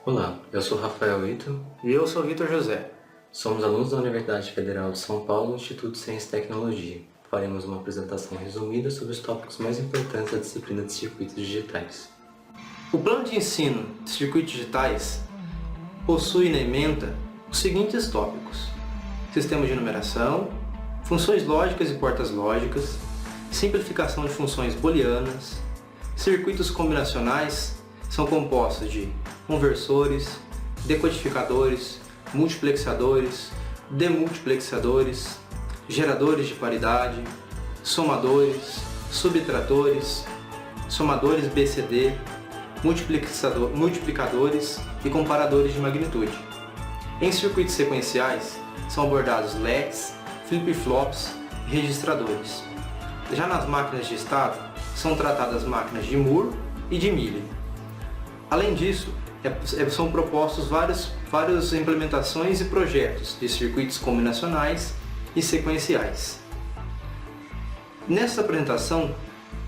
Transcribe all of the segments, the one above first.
Olá, eu sou Rafael Ito. E eu sou Vitor José. Somos alunos da Universidade Federal de São Paulo, no Instituto de Ciência e Tecnologia. Faremos uma apresentação resumida sobre os tópicos mais importantes da disciplina de circuitos digitais. O plano de ensino de circuitos digitais possui na ementa os seguintes tópicos: sistema de numeração, funções lógicas e portas lógicas, simplificação de funções booleanas, circuitos combinacionais são compostos de conversores, decodificadores, multiplexadores, demultiplexadores, geradores de paridade, somadores, subtratores, somadores BCD, multiplicadores e comparadores de magnitude. Em circuitos sequenciais, são abordados LEDs, flip-flops e registradores. Já nas máquinas de estado, são tratadas máquinas de Moore e de Mealy. Além disso, são propostos várias implementações e projetos de circuitos combinacionais e sequenciais. Nesta apresentação,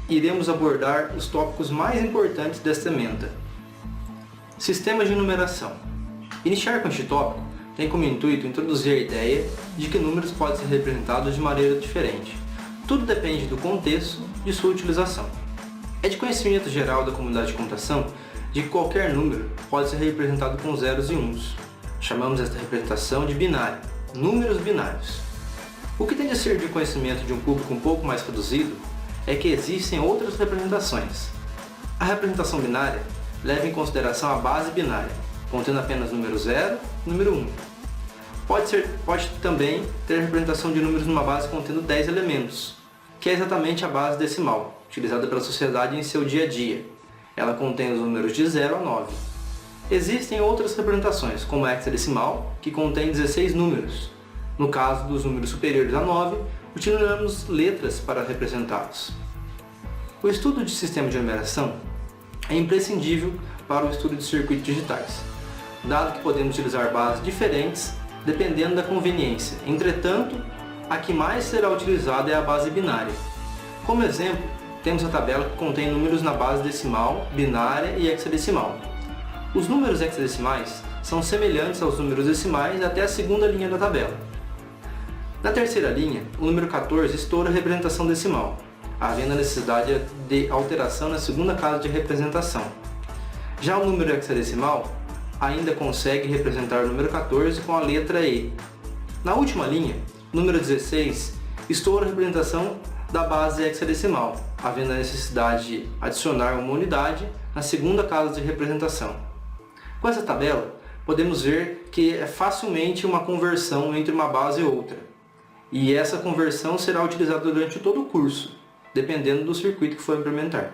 iremos abordar os tópicos mais importantes desta ementa. Sistemas de numeração. Iniciar com este tópico tem como intuito introduzir a ideia de que números podem ser representados de maneira diferente. Tudo depende do contexto de sua utilização. É de conhecimento geral da comunidade de computação de que qualquer número pode ser representado com zeros e uns. Chamamos esta representação de binária, números binários. O que tem de ser de conhecimento de um público um pouco mais reduzido é que existem outras representações. A representação binária leva em consideração a base binária, contendo apenas número 0 e número 1. Pode também ter a representação de números numa base contendo 10 elementos, que é exatamente a base decimal, utilizada pela sociedade em seu dia a dia. Ela contém os números de 0 a 9. Existem outras representações, como a hexadecimal, que contém 16 números. No caso dos números superiores a 9, utilizamos letras para representá-los. O estudo de sistema de numeração é imprescindível para o estudo de circuitos digitais, dado que podemos utilizar bases diferentes dependendo da conveniência. Entretanto, a que mais será utilizada é a base binária. Como exemplo, temos a tabela que contém números na base decimal, binária e hexadecimal. Os números hexadecimais são semelhantes aos números decimais até a segunda linha da tabela. Na terceira linha, o número 14 estoura a representação decimal, havendo a necessidade de alteração na segunda casa de representação. Já o número hexadecimal ainda consegue representar o número 14 com a letra E. Na última linha, o número 16 estoura a representação da base hexadecimal, havendo a necessidade de adicionar uma unidade na segunda casa de representação. Com essa tabela, podemos ver que é facilmente uma conversão entre uma base e outra, e essa conversão será utilizada durante todo o curso, dependendo do circuito que for implementar.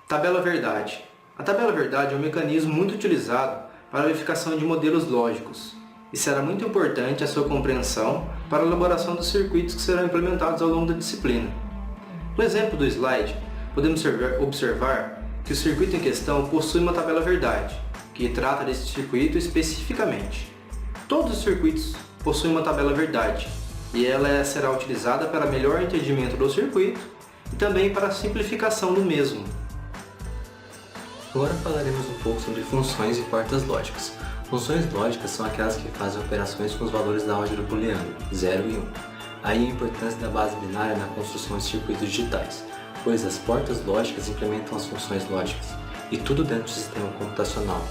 Tabela verdade. A tabela verdade é um mecanismo muito utilizado para a verificação de modelos lógicos, e será muito importante a sua compreensão para a elaboração dos circuitos que serão implementados ao longo da disciplina. No exemplo do slide, podemos observar que o circuito em questão possui uma tabela verdade, que trata desse circuito especificamente. Todos os circuitos possuem uma tabela verdade, e ela será utilizada para melhor entendimento do circuito e também para a simplificação do mesmo. Agora falaremos um pouco sobre funções e portas lógicas. Funções lógicas são aquelas que fazem operações com os valores da álgebra booleana, 0 e 1. Aí a importância da base binária na construção de circuitos digitais, pois as portas lógicas implementam as funções lógicas, e tudo dentro do sistema computacional,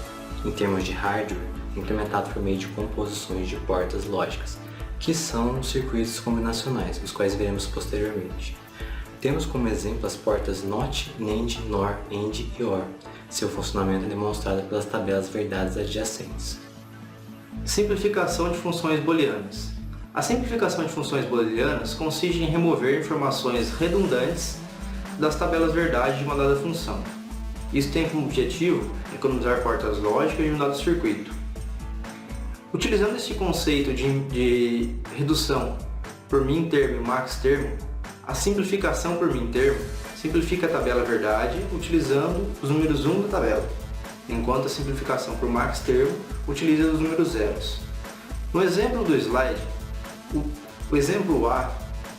em termos de hardware, implementado por meio de composições de portas lógicas, que são os circuitos combinacionais, os quais veremos posteriormente. Temos como exemplo as portas NOT, NAND, NOR, AND e OR. Seu funcionamento é demonstrado pelas tabelas verdades adjacentes. Simplificação de funções booleanas. A simplificação de funções booleanas consiste em remover informações redundantes das tabelas verdade de uma dada função. Isso tem como objetivo economizar portas lógicas de um dado circuito. Utilizando este conceito de redução por min termo e max termo, a simplificação por min termo simplifica a tabela verdade utilizando os números 1 da tabela, enquanto a simplificação por max termo utiliza os números zeros. No exemplo do slide, o exemplo A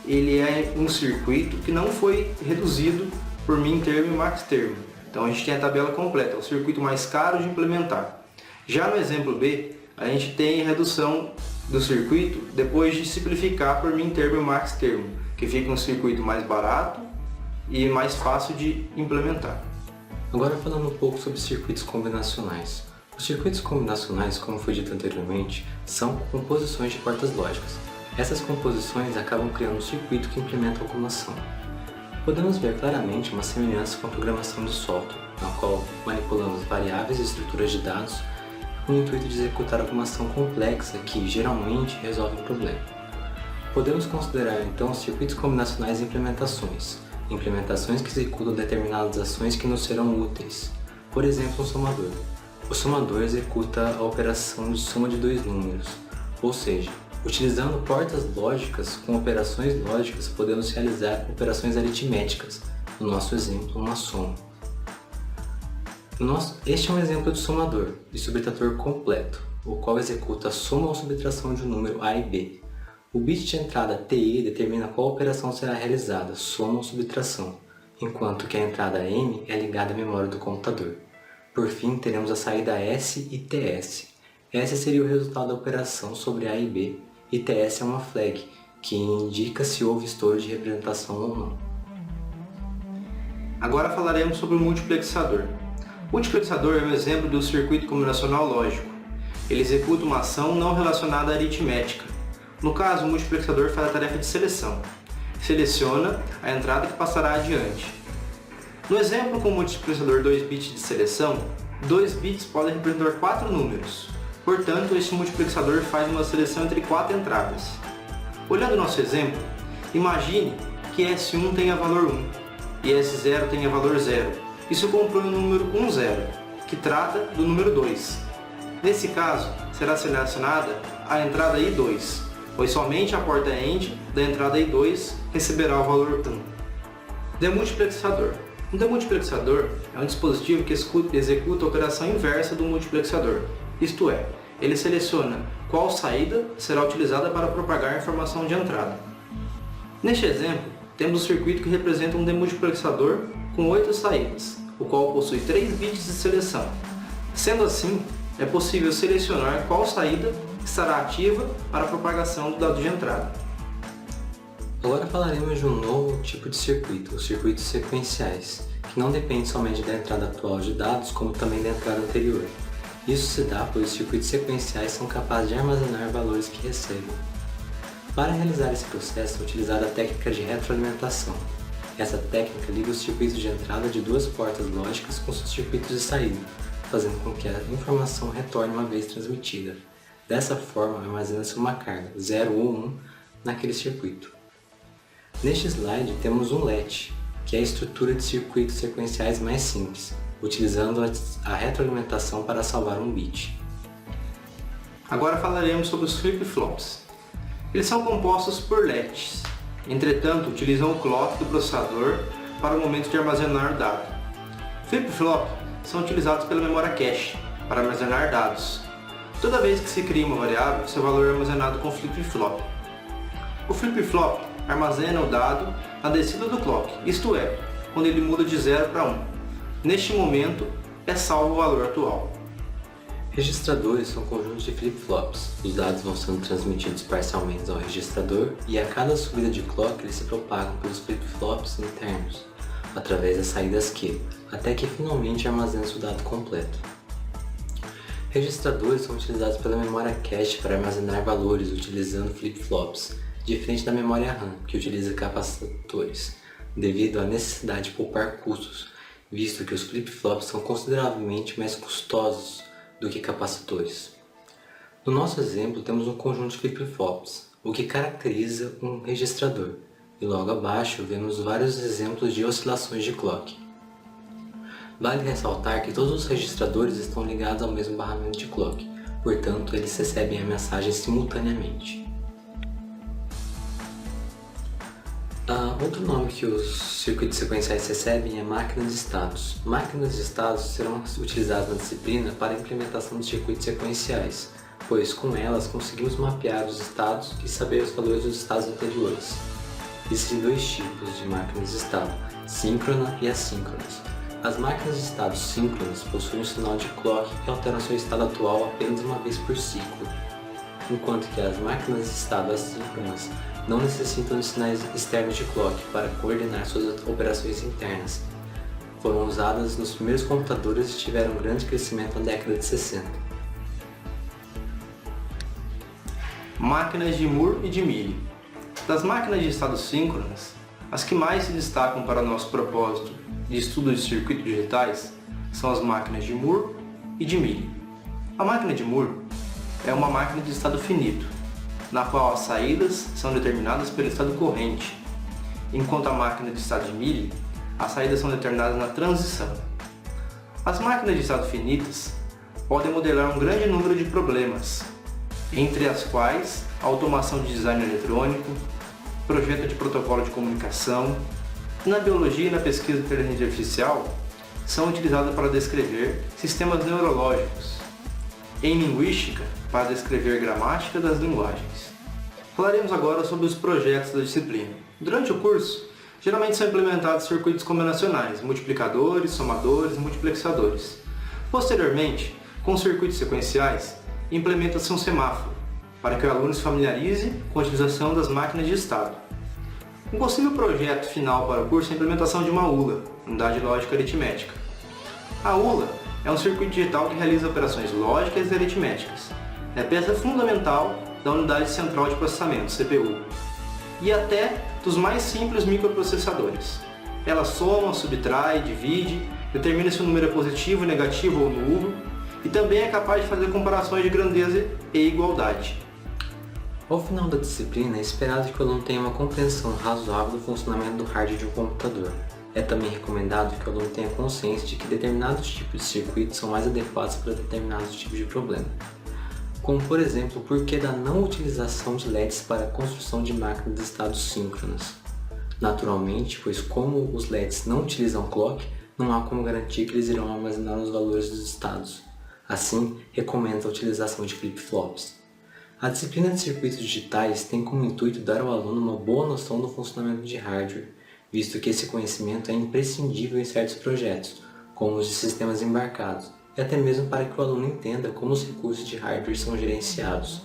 ele é um circuito que não foi reduzido por min termo e max termo. Então a gente tem a tabela completa, o circuito mais caro de implementar. Já no exemplo B, a gente tem redução do circuito depois de simplificar por min termo e max termo, que fica um circuito mais barato e mais fácil de implementar. Agora falando um pouco sobre circuitos combinacionais. Os circuitos combinacionais, como foi dito anteriormente, são composições de portas lógicas. Essas composições acabam criando um circuito que implementa a automação. Podemos ver claramente uma semelhança com a programação de software, na qual manipulamos variáveis e estruturas de dados com o intuito de executar automação complexa que, geralmente, resolve o problema. Podemos considerar, então, circuitos combinacionais implementações que executam determinadas ações que nos serão úteis. Por exemplo, um somador. O somador executa a operação de soma de dois números, ou seja, utilizando portas lógicas com operações lógicas, podemos realizar operações aritméticas, no nosso exemplo, uma soma. Este é um exemplo de somador, de subtrator completo, o qual executa a soma ou subtração de um número A e B. O bit de entrada TE determina qual operação será realizada, soma ou subtração, enquanto que a entrada M é ligada à memória do computador. Por fim, teremos a saída S e TS. S seria o resultado da operação sobre A e B, e TS é uma flag, que indica se houve estouro de representação ou não. Agora falaremos sobre o multiplexador. O multiplexador é um exemplo do circuito combinacional lógico. Ele executa uma ação não relacionada à aritmética. No caso, o multiplexador faz a tarefa de seleção. Seleciona a entrada que passará adiante. No exemplo com o multiplexador 2 bits de seleção, 2 bits podem representar 4 números. Portanto, este multiplexador faz uma seleção entre 4 entradas. Olhando o nosso exemplo, imagine que S1 tenha valor 1 e S0 tenha valor 0. Isso compõe o número 10, que trata do número 2. Nesse caso, será selecionada a entrada I2, pois somente a porta END da entrada I2 receberá o valor 1. Demultiplexador. Um demultiplexador é um dispositivo que executa a operação inversa do multiplexador, isto é, ele seleciona qual saída será utilizada para propagar a informação de entrada. Neste exemplo, temos um circuito que representa um demultiplexador com 8 saídas, o qual possui 3 bits de seleção. Sendo assim, é possível selecionar qual saída estará ativa para a propagação do dado de entrada. Agora falaremos de um novo tipo de circuito, os circuitos sequenciais, que não depende somente da entrada atual de dados, como também da entrada anterior. Isso se dá pois os circuitos sequenciais são capazes de armazenar valores que recebem. Para realizar esse processo é utilizada a técnica de retroalimentação. Essa técnica liga os circuitos de entrada de duas portas lógicas com seus circuitos de saída, fazendo com que a informação retorne uma vez transmitida. Dessa forma, armazena-se uma carga, 0 ou 1, naquele circuito. Neste slide temos um LET, que é a estrutura de circuitos sequenciais mais simples, utilizando a retroalimentação para salvar um bit. Agora falaremos sobre os flip-flops. Eles são compostos por LETs, entretanto utilizam o clock do processador para o momento de armazenar o dado. Flip-flop são utilizados pela memória cache para armazenar dados. Toda vez que se cria uma variável, seu valor é armazenado com flip-flop. O flip-flop armazena o dado na descida do clock, isto é, quando ele muda de 0 para 1. Neste momento, é salvo o valor atual. Registradores são conjuntos de flip-flops. Os dados vão sendo transmitidos parcialmente ao registrador e a cada subida de clock eles se propagam pelos flip-flops internos, através das saídas Q, até que finalmente armazena-se o dado completo. Registradores são utilizados pela memória cache para armazenar valores utilizando flip-flops, diferente da memória RAM, que utiliza capacitores, devido à necessidade de poupar custos, visto que os flip-flops são consideravelmente mais custosos do que capacitores. No nosso exemplo temos um conjunto de flip-flops, o que caracteriza um registrador, e logo abaixo vemos vários exemplos de oscilações de clock. Vale ressaltar que todos os registradores estão ligados ao mesmo barramento de clock, portanto eles recebem a mensagem simultaneamente. Outro nome que os circuitos sequenciais recebem é máquinas de estados. Máquinas de estados serão utilizadas na disciplina para a implementação de circuitos sequenciais, pois com elas conseguimos mapear os estados e saber os valores dos estados anteriores. Existem dois tipos de máquinas de estado, síncrona e assíncronas. As máquinas de estado síncronas possuem um sinal de clock que altera seu estado atual apenas uma vez por ciclo, enquanto que as máquinas de estado assíncronas não necessitam de sinais externos de clock para coordenar suas operações internas. Foram usadas nos primeiros computadores e tiveram um grande crescimento na década de 60. Máquinas de Moore e de Mealy. Das máquinas de estado síncronas, as que mais se destacam para nosso propósito de estudo de circuitos digitais são as máquinas de Moore e de Mealy. A máquina de Moore é uma máquina de estado finito, na qual as saídas são determinadas pelo estado corrente, enquanto a máquina de estado de Mealy, as saídas são determinadas na transição. As máquinas de estado finitas podem modelar um grande número de problemas, entre as quais a automação de design eletrônico, projeto de protocolo de comunicação, e na biologia e na pesquisa de inteligência artificial são utilizadas para descrever sistemas neurológicos, em linguística para descrever gramática das linguagens. Falaremos agora sobre os projetos da disciplina. Durante o curso, geralmente são implementados circuitos combinacionais, multiplicadores, somadores e multiplexadores. Posteriormente, com circuitos sequenciais, implementa-se um semáforo, para que o aluno se familiarize com a utilização das máquinas de estado. Um possível projeto final para o curso é a implementação de uma ULA, Unidade Lógica Aritmética. A ULA é um circuito digital que realiza operações lógicas e aritméticas. É peça fundamental da unidade central de processamento, CPU, e até dos mais simples microprocessadores. Ela soma, subtrai, divide, determina se o número é positivo, negativo ou nulo, e também é capaz de fazer comparações de grandeza e igualdade. Ao final da disciplina, é esperado que o aluno tenha uma compreensão razoável do funcionamento do hardware de um computador. É também recomendado que o aluno tenha consciência de que determinados tipos de circuitos são mais adequados para determinados tipos de problema, como por exemplo o porquê da não utilização de LEDs para a construção de máquinas de estados síncronas. Naturalmente, pois como os LEDs não utilizam clock, não há como garantir que eles irão armazenar os valores dos estados. Assim, recomenda a utilização de flip-flops. A disciplina de circuitos digitais tem como intuito dar ao aluno uma boa noção do funcionamento de hardware, visto que esse conhecimento é imprescindível em certos projetos, como os de sistemas embarcados, e até mesmo para que o aluno entenda como os recursos de hardware são gerenciados.